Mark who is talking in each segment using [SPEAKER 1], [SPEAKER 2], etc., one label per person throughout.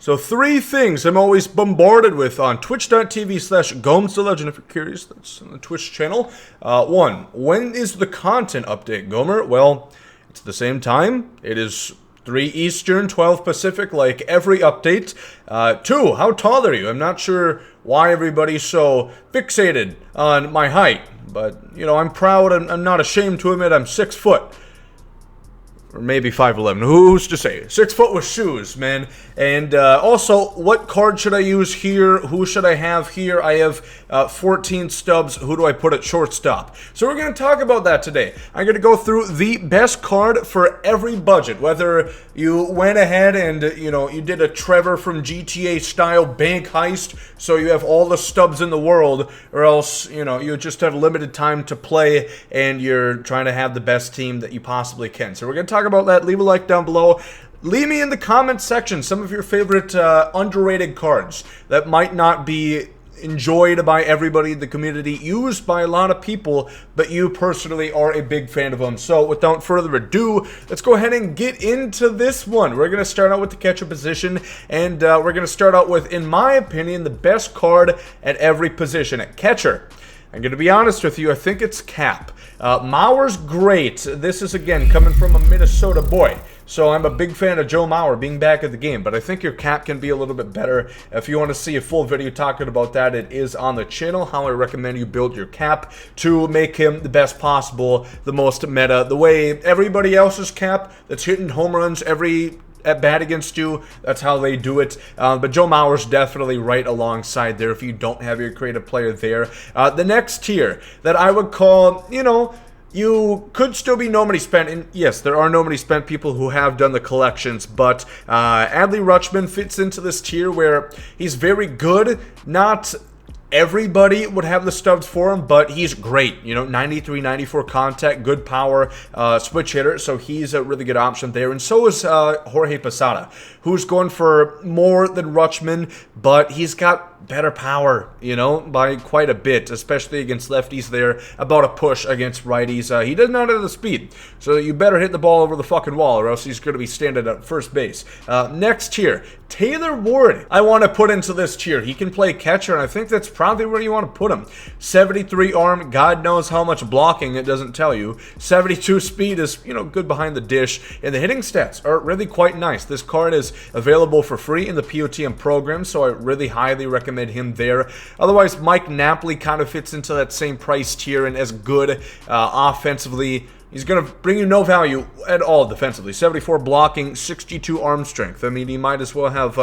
[SPEAKER 1] So 3 things I'm always bombarded with on twitch.tv/GomesDaLegend. If you're curious, that's on the Twitch channel. 1, when is the content update, Gomer? Well, it's the same time. It is 3 Eastern, 12 Pacific, like every update. 2, how tall are you? I'm not sure why everybody's so fixated on my height. But, you know, I'm proud and I'm not ashamed to admit I'm 6 foot. Or maybe 5'11", who's to say? 6 foot with shoes, man. And also, what card should I use here? Who should I have here? I have 14 Stubs. Who do I put at shortstop? So we're going to talk about that today. I'm going to go through the best card for every budget. Whether you went ahead and, you know, you did a Trevor from GTA style bank heist, so you have all the Stubs in the world, or else, you know, you just have limited time to play and you're trying to have the best team that you possibly can. So we're going to talk about that. Leave a like down below. Leave me in the comments section some of your favorite underrated cards that might not be enjoyed by everybody in the community, used by a lot of people, but you personally are a big fan of them. So without further ado, let's go ahead and get into this one. We're going to start out with the catcher position, and we're going to start out with, in my opinion, the best card at every position at catcher. I'm going to be honest with you, I think it's Cap. Mauer's great. This is, again, coming from a Minnesota boy. So I'm a big fan of Joe Mauer being back at the game. But I think your Cap can be a little bit better. If you want to see a full video talking about that, it is on the channel. How I recommend you build your Cap to make him the best possible, the most meta. The way everybody else's Cap that's hitting home runs every at bat against you, that's how they do it. But Joe Mauer's definitely right alongside there if you don't have your creative player there. The next tier that I would call, you know, you could still be no money spent, and yes, there are no money spent people who have done the collections, but Adley Rutschman fits into this tier where he's very good. Not everybody would have the Stubs for him, but he's great. You know, 93, 94 contact, good power, switch hitter, so he's a really good option there. And so is Jorge Posada, who's going for more than Rutschman, but he's got better power, you know, by quite a bit, especially against lefties there, about a push against righties. He does not have the speed, so you better hit the ball over the fucking wall or else he's going to be standing at first base. Next tier, Taylor Ward, I want to put into this tier. He can play catcher, and I think that's probably where you want to put him. 73 arm, God knows how much blocking it doesn't tell you. 72 speed is, you know, good behind the dish, and the hitting stats are really quite nice. This card is available for free in the POTM program, so I really highly recommend him there. Otherwise, Mike Napoli kind of fits into that same price tier and as good offensively. He's going to bring you no value at all defensively. 74 blocking, 62 arm strength. I mean, he might as well have,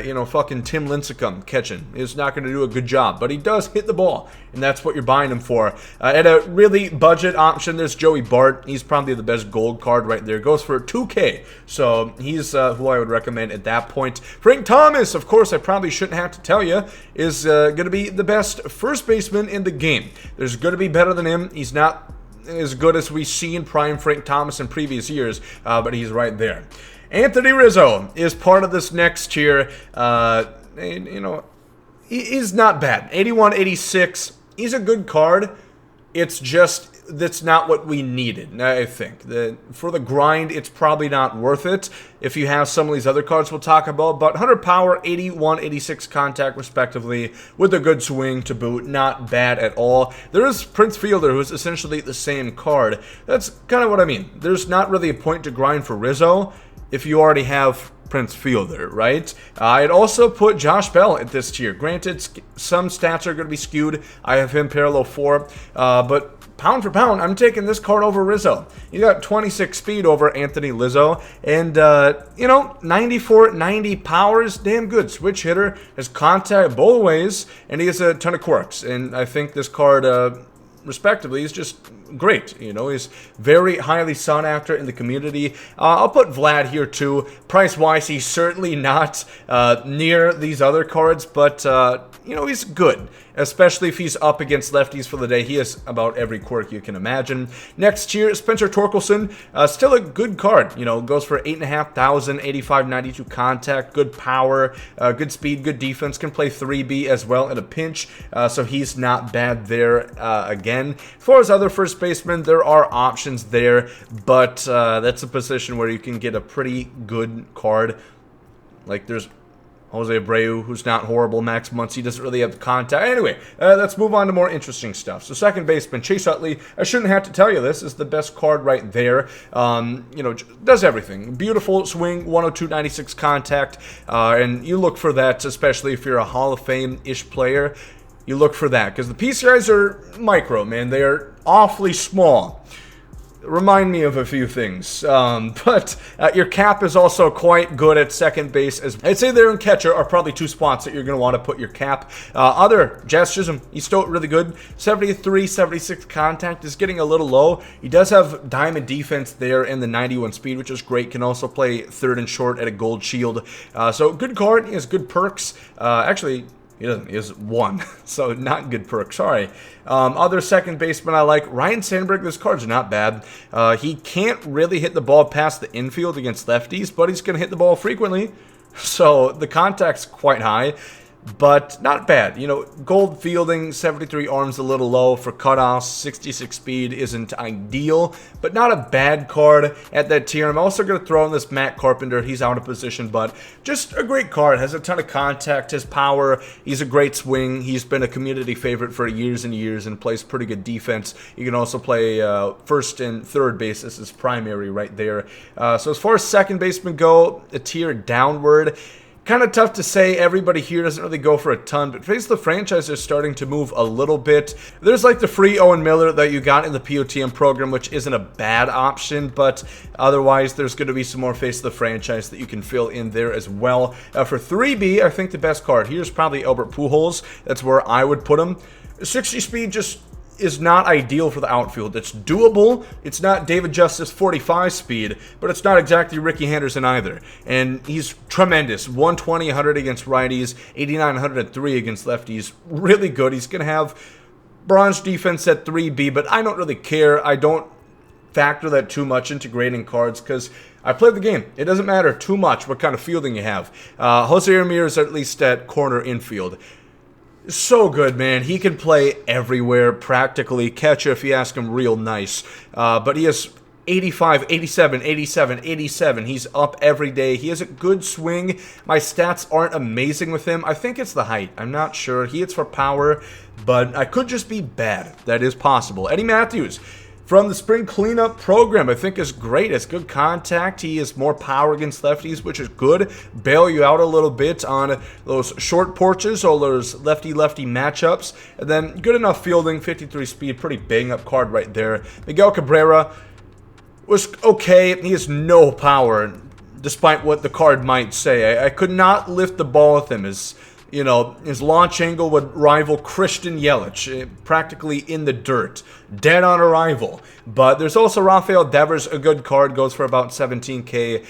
[SPEAKER 1] you know, fucking Tim Lincecum catching. He's not going to do a good job, but he does hit the ball, and that's what you're buying him for. At a really budget option, there's Joey Bart. He's probably the best gold card right there. Goes for 2K, so he's who I would recommend at that point. Frank Thomas, of course, I probably shouldn't have to tell you, is going to be the best first baseman in the game. There's going to be better than him. He's not as good as we've seen prime Frank Thomas in previous years, but he's right there. Anthony Rizzo is part of this next tier. You know, he's not bad. 81, 86. He's a good card. It's just that's not what we needed, I think. For the grind, it's probably not worth it if you have some of these other cards we'll talk about. But 100 power, 81, 86 contact, respectively, with a good swing to boot. Not bad at all. There is Prince Fielder, who's essentially the same card. That's kind of what I mean. There's not really a point to grind for Rizzo if you already have Prince Fielder, right? I'd also put Josh Bell at this tier. Granted, some stats are going to be skewed. I have him parallel 4, but pound for pound, I'm taking this card over Rizzo. You got 26 speed over Anthony Rizzo, and, you know, 94, 90 powers, damn good. Switch hitter, has contact both ways, and he has a ton of quirks, and I think this card, respectively, is just great. You know, he's very highly sought after in the community. I'll put Vlad here too. Price-wise, he's certainly not near these other cards, but, you know, he's good. Especially if he's up against lefties for the day. He has about every quirk you can imagine. Next tier, Spencer Torkelson. Still a good card. You know, goes for 8,500, 85, 92 contact. Good power, good speed, good defense. Can play 3B as well in a pinch. So he's not bad there again. As far as other first basemen, there are options there. But that's a position where you can get a pretty good card. Like, there's Jose Abreu, who's not horrible. Max Muncy doesn't really have the contact. Anyway, let's move on to more interesting stuff. So second baseman, Chase Utley, I shouldn't have to tell you this, is the best card right there. You know, does everything. Beautiful swing, 102.96 contact, and you look for that, especially if you're a Hall of Fame-ish player. You look for that, because the PCIs are micro, man. They are awfully small. Remind me of a few things, but your cap is also quite good at second base. I'd say there and catcher are probably two spots that you're going to want to put your cap. Other, Jazz Chisholm, he's still really good. 73, 76 contact is getting a little low. He does have diamond defense there in the 91 speed, which is great. Can also play third and short at a gold shield. So good card. He has good perks. Actually, he doesn't. He has one, so not good perk. Sorry. Other second baseman I like, Ryan Sandberg. This card's not bad. He can't really hit the ball past the infield against lefties, but he's going to hit the ball frequently. So the contact's quite high, but not bad. You know, gold fielding, 73 arms a little low for cutoffs, 66 speed isn't ideal, but not a bad card at that tier. I'm also going to throw in this Matt Carpenter. He's out of position, but just a great card. Has a ton of contact, his power. He's a great swing. He's been a community favorite for years and years and plays pretty good defense. You can also play first and third base as his primary right there. So as far as second baseman go, a tier downward. Kind of tough to say. Everybody here doesn't really go for a ton, but face the franchise is starting to move a little bit. There's like the free Owen Miller that you got in the POTM program, which isn't a bad option, but otherwise there's going to be some more face the franchise that you can fill in there as well. For 3B, I think the best card here is probably Albert Pujols. That's where I would put him. 60 speed just is not ideal for the outfield. It's doable. It's not David Justice 45 speed, but it's not exactly Ricky Henderson either. And he's tremendous. 120, 100 against righties, 89, 103 against lefties. Really good. He's going to have bronze defense at 3B, but I don't really care. I don't factor that too much into grading cards because I played the game. It doesn't matter too much what kind of fielding you have. Jose Ramirez, at least at corner infield. So good, man. He can play everywhere, practically. Catcher, if you ask him, real nice. But he has 85, 87, 87, 87. He's up every day. He has a good swing. My stats aren't amazing with him. I think it's the height. I'm not sure. He hits for power, but I could just be bad. That is possible. Eddie Matthews from the spring cleanup program, I think is great. It's good contact. He has more power against lefties, which is good. Bail you out a little bit on those short porches or those lefty-lefty matchups. And then good enough fielding, 53 speed, pretty bang-up card right there. Miguel Cabrera was okay. He has no power, despite what the card might say. I could not lift the ball with him. You know, his launch angle would rival Christian Yelich, practically in the dirt, dead on arrival. But there's also Rafael Devers, a good card, goes for about 17K.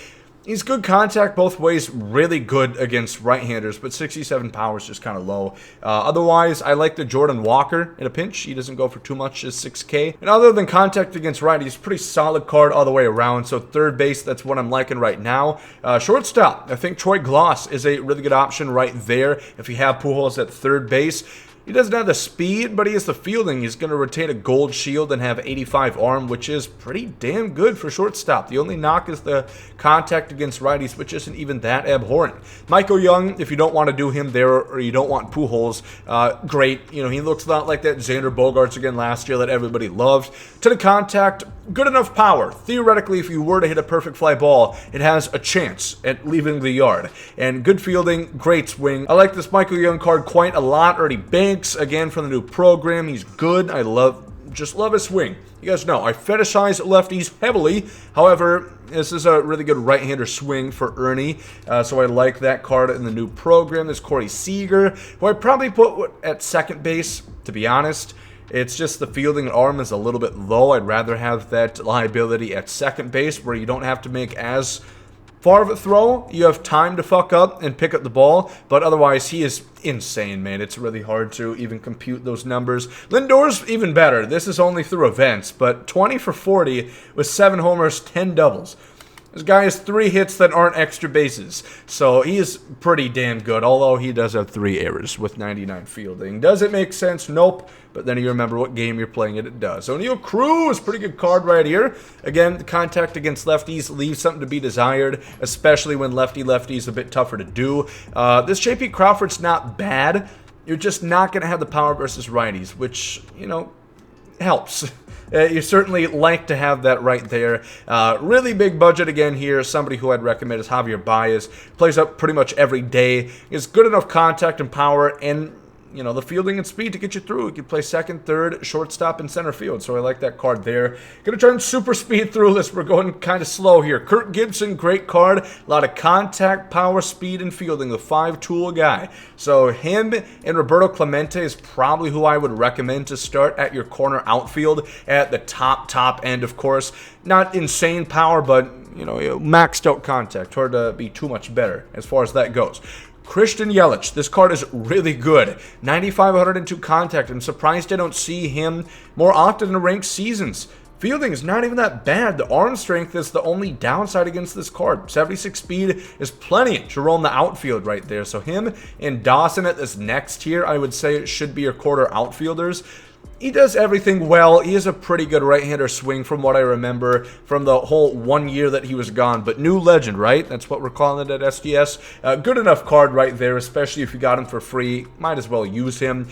[SPEAKER 1] He's good contact both ways, really good against right-handers, but 67 power is just kind of low. Otherwise, I like the Jordan Walker in a pinch. He doesn't go for too much, just 6K. And other than contact against righties, pretty solid card all the way around. So third base, that's what I'm liking right now. Shortstop, I think Troy Gloss is a really good option right there if you have Pujols at third base. He doesn't have the speed, but he has the fielding. He's going to retain a gold shield and have 85 arm, which is pretty damn good for shortstop. The only knock is the contact against righties, which isn't even that abhorrent. Michael Young, if you don't want to do him there or you don't want Pujols, great. You know, he looks a lot like that Xander Bogaerts again last year that everybody loved. To the contact, good enough power. Theoretically, if you were to hit a perfect fly ball, it has a chance at leaving the yard. And good fielding, great swing. I like this Michael Young card quite a lot. Already Banks, again, from the new program. He's good. I just love his swing. You guys know, I fetishize lefties heavily. However, this is a really good right-hander swing for Ernie. So I like that card in the new program. There's Corey Seager, who I'd probably put at second base, to be honest. It's just the fielding arm is a little bit low. I'd rather have that liability at second base where you don't have to make as far of a throw. You have time to fuck up and pick up the ball, but otherwise he is insane, man. It's really hard to even compute those numbers. Lindor's even better. This is only through events, but 20 for 40 with 7 homers, 10 doubles. This guy has 3 hits that aren't extra bases, so he is pretty damn good, although he does have 3 errors with 99 fielding. Does it make sense? Nope. But then you remember what game you're playing it does. O'Neal Cruz, pretty good card right here. Again, the contact against lefties leaves something to be desired, especially when lefty-lefty is a bit tougher to do. This J.P. Crawford's not bad. You're just not going to have the power versus righties, which, you know, helps. You certainly like to have that right there. Really big budget again here. Somebody who I'd recommend is Javier Baez. Plays up pretty much every day. Is good enough contact and power and, you know, the fielding and speed to get you through. You can play second, third, shortstop, and center field. So I like that card there. Going to turn super speed through this. We're going kind of slow here. Kirk Gibson, great card. A lot of contact, power, speed, and fielding. The 5-tool guy. So him and Roberto Clemente is probably who I would recommend to start at your corner outfield at the top end, of course. Not insane power, but, you know, maxed out contact. Hard to be too much better as far as that goes. Christian Yelich, this card is really good. 95, 102 contact. I'm surprised I don't see him more often in ranked seasons. Fielding is not even that bad. The arm strength is the only downside against this card. 76 speed is plenty to roam the outfield right there. So him and Dawson at this next tier, I would say it should be your quarter outfielders. He does everything well. He is a pretty good right-hander swing from what I remember from the whole 1 year that he was gone. But new legend, right? That's what we're calling it at SDS. Good enough card right there, especially if you got him for free. Might as well use him.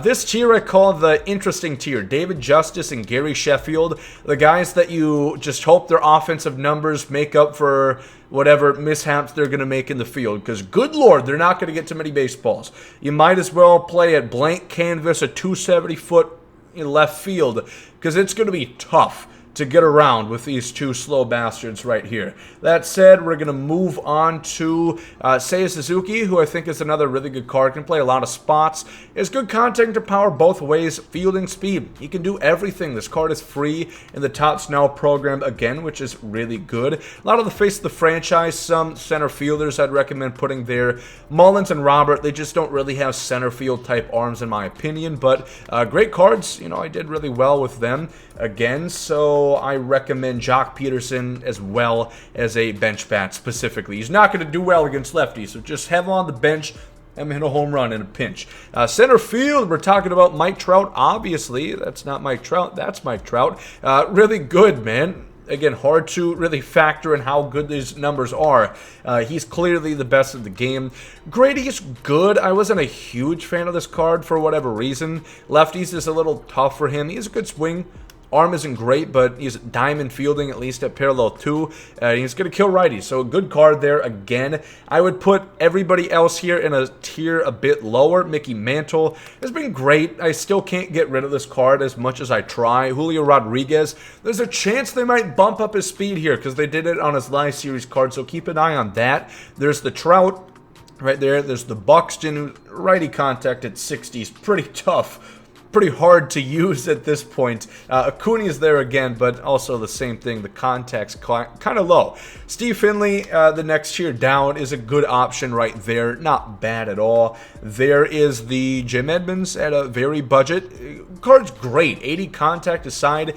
[SPEAKER 1] This tier I call the interesting tier. David Justice and Gary Sheffield. The guys that you just hope their offensive numbers make up for whatever mishaps they're going to make in the field. Because, good Lord, they're not going to get too many baseballs. You might as well play at blank canvas, a 270-foot in left field, because it's going to be tough to get around with these 2 slow bastards right here. That said, we're going to move on to Seiya Suzuki, who I think is another really good card. Can play a lot of spots. Has good contact and power both ways. Fielding speed. He can do everything. This card is free in the Topps Now program again, which is really good. A lot of the face of the franchise. Some center fielders I'd recommend putting there. Mullins and Robert, they just don't really have center field type arms in my opinion, but great cards. You know, I did really well with them again, so I recommend Jock Peterson as well as a bench bat specifically. He's not going to do well against lefties, so just have him on the bench and hit a home run in a pinch. Center field, we're talking about Mike Trout, obviously. That's not Mike Trout, that's Mike Trout. Really good, man. Again, hard to really factor in how good these numbers are. He's clearly the best of the game. Grady's good. I wasn't a huge fan of this card for whatever reason. Lefties is a little tough for him. He has a good swing. Arm isn't great, but he's diamond fielding, at least at parallel 2. He's going to kill righties, so a good card there again. I would put everybody else here in a tier a bit lower. Mickey Mantle has been great. I still can't get rid of this card as much as I try. Julio Rodriguez, there's a chance they might bump up his speed here because they did it on his live series card, so keep an eye on that. There's the Trout right there. There's the Buxton, righty contact at 60 is pretty tough. Pretty hard to use at this point. Acuna is there again, but also the same thing. The contact's kind of low. Steve Finley, the next tier down, is a good option right there. Not bad at all. There is the Jim Edmonds at a very budget. Card's great. 80 contact aside.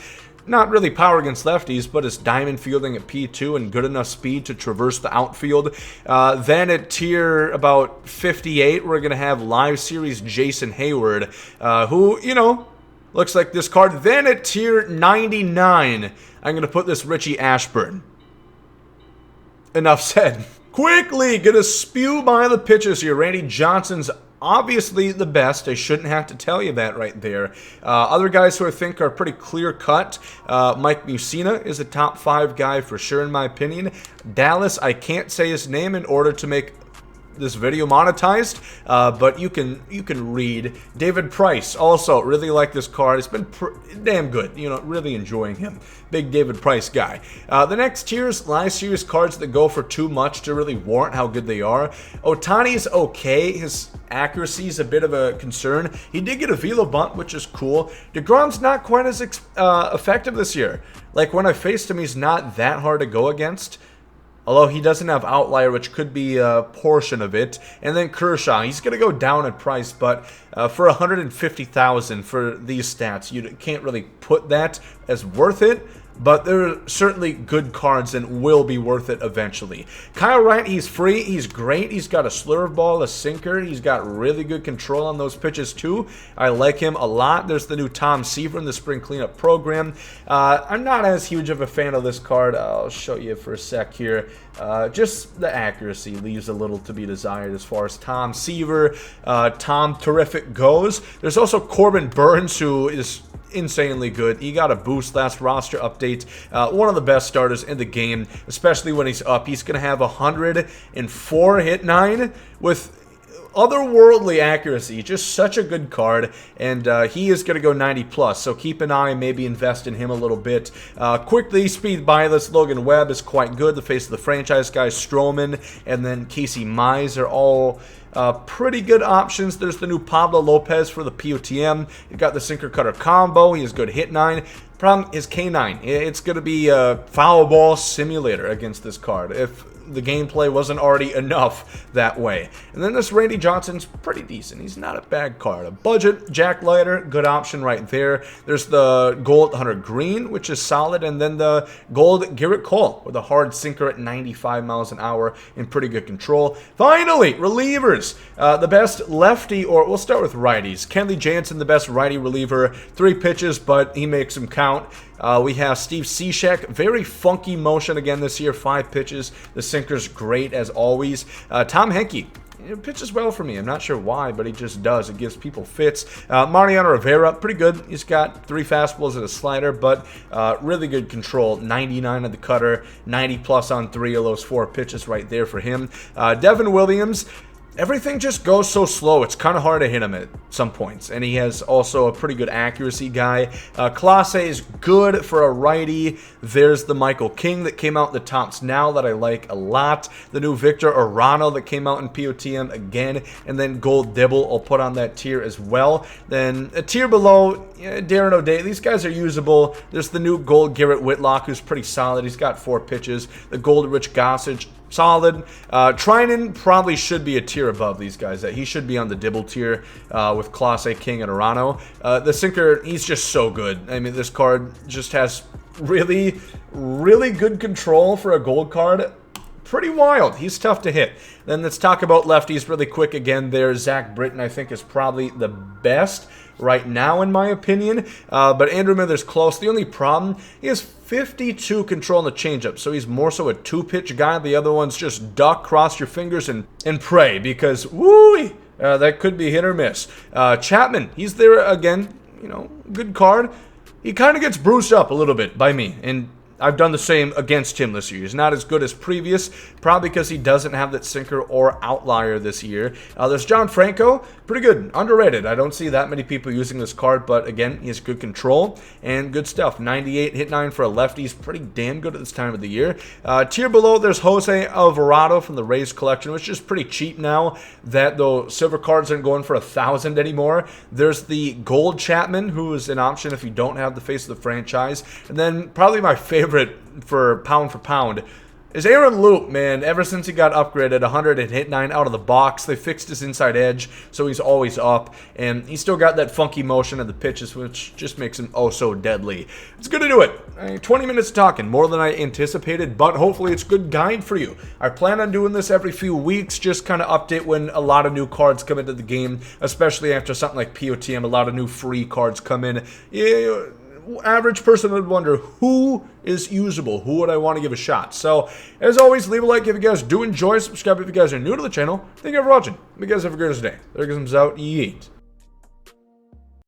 [SPEAKER 1] Not really power against lefties, but it's diamond fielding at P2 and good enough speed to traverse the outfield. Then at tier about 58, we're going to have live series Jason Hayward, who, you know, looks like this card. Then at tier 99, I'm going to put this Richie Ashburn. Enough said. Quickly, going to spew by the pitches here. Randy Johnson's obviously the best. I shouldn't have to tell you that right there. Other guys who I think are pretty clear-cut. Mike Mussina is a top 5 guy for sure in my opinion. Dallas, I can't say his name in order to make this video monetized, but you can read. David Price, also really like this card. It's been damn good, you know, really enjoying him. Big David Price guy. The next tier's live series cards that go for too much to really warrant how good they are. Ohtani's okay. His accuracy is a bit of a concern. He did get a velo bunt, which is cool. DeGrom's not quite as effective this year. Like when I faced him, he's not that hard to go against. Although he doesn't have outlier, which could be a portion of it. And then Kershaw, he's going to go down in price, but for $150,000 for these stats, you can't really put that as worth it. but they're certainly good cards and will be worth it eventually. Kyle Wright, he's free. He's great. He's got a slurve ball, a sinker. He's got really good control on those pitches too. I like him a lot. There's the new Tom Seaver in the spring cleanup program. I'm not as huge of a fan of this card. I'll show you for a sec here. Just the accuracy leaves a little to be desired as far as Tom Seaver, Tom Terrific goes. There's also Corbin Burns, who is insanely good. He got a boost last roster update. One of the best starters in the game, especially when he's up. He's going to have 104 hit 9 with otherworldly accuracy. Just such a good card, and he is going to go 90 plus, so keep an eye, maybe invest in him a little bit. Quickly, speed byless, Logan Webb is quite good. The face of the franchise guys, Stroman, and then Casey Mize are all pretty good options. There's the new Pablo Lopez for the POTM. You got the sinker cutter combo. He has good hit 9. Problem is K9. It's going to be a foul ball simulator against this card if the gameplay wasn't already enough that way. And then this Randy Johnson's pretty decent. He's not a bad card. A budget Jack Leiter, good option right there. There's the gold Hunter Green, which is solid, and then the gold Garrett Cole with a hard sinker at 95 miles an hour in pretty good control. Finally, relievers. The best lefty, or we'll start with righties. Kenley Jansen, the best righty reliever. 3 pitches, but he makes them count. We have Steve Cishek, very funky motion again this year, 5 pitches. The sinker's great as always. Tom Henke, pitches well for me. I'm not sure why, but he just does. It gives people fits. Mariano Rivera, pretty good. He's got 3 fastballs and a slider, but really good control. 99 on the cutter, 90 plus on 3 of those 4 pitches right there for him. Devin Williams, everything just goes so slow. It's kind of hard to hit him at some points. And he has also a pretty good accuracy guy. Clase is good for a righty. There's the Michael King that came out in the tops now that I like a lot. The new Victor Arano that came out in POTM again. And then Gold Dibble I'll put on that tier as well. Then a tier below, Darren O'Day. These guys are usable. There's the new Gold Garrett Whitlock, who's pretty solid. He's got 4 pitches. The Gold Rich Gossage, solid. Trinan probably should be a tier above these guys. He should be on the Dibble tier with Clase, King, and Arano. The sinker, he's just so good. I mean, this card just has really, really good control for a gold card. Pretty wild. He's tough to hit. Then let's talk about lefties really quick again there. Zach Britton, I think, is probably the best right now, in my opinion. But Andrew Miller's close. The only problem, he has 52 control on the changeup, so he's more so a 2-pitch guy. The other one's just duck, cross your fingers, and pray, because, woo, that could be hit or miss. Chapman, he's there again. You know, good card. He kind of gets bruised up a little bit by me, and I've done the same against him this year. He's not as good as previous, probably because he doesn't have that sinker or outlier this year. There's John Franco, pretty good, underrated. I don't see that many people using this card, but again, he has good control and good stuff. 98 hit 9 for a lefty. He's pretty damn good at this time of the year. Tier below, there's Jose Alvarado from the Rays collection, which is pretty cheap now that the silver cards aren't going for 1,000 anymore. There's the Gold Chapman, who is an option if you don't have the face of the franchise. And then probably my favorite for pound is Aaron Loop, man. Ever since he got upgraded, 100 and hit 9 out of the box. They fixed his inside edge, so he's always up. And he's still got that funky motion of the pitches, which just makes him oh so deadly. It's good to do it. 20 minutes talking, more than I anticipated, but hopefully it's a good guide for you. I plan on doing this every few weeks, just kind of update when a lot of new cards come into the game, especially after something like POTM, a lot of new free cards come in. Yeah, average person would wonder, who is usable? Who would I want to give a shot? So, as always, leave a like if you guys do enjoy. Subscribe if you guys are new to the channel. Thank you for watching. Hope you guys have a great day. There goes out. Yeet.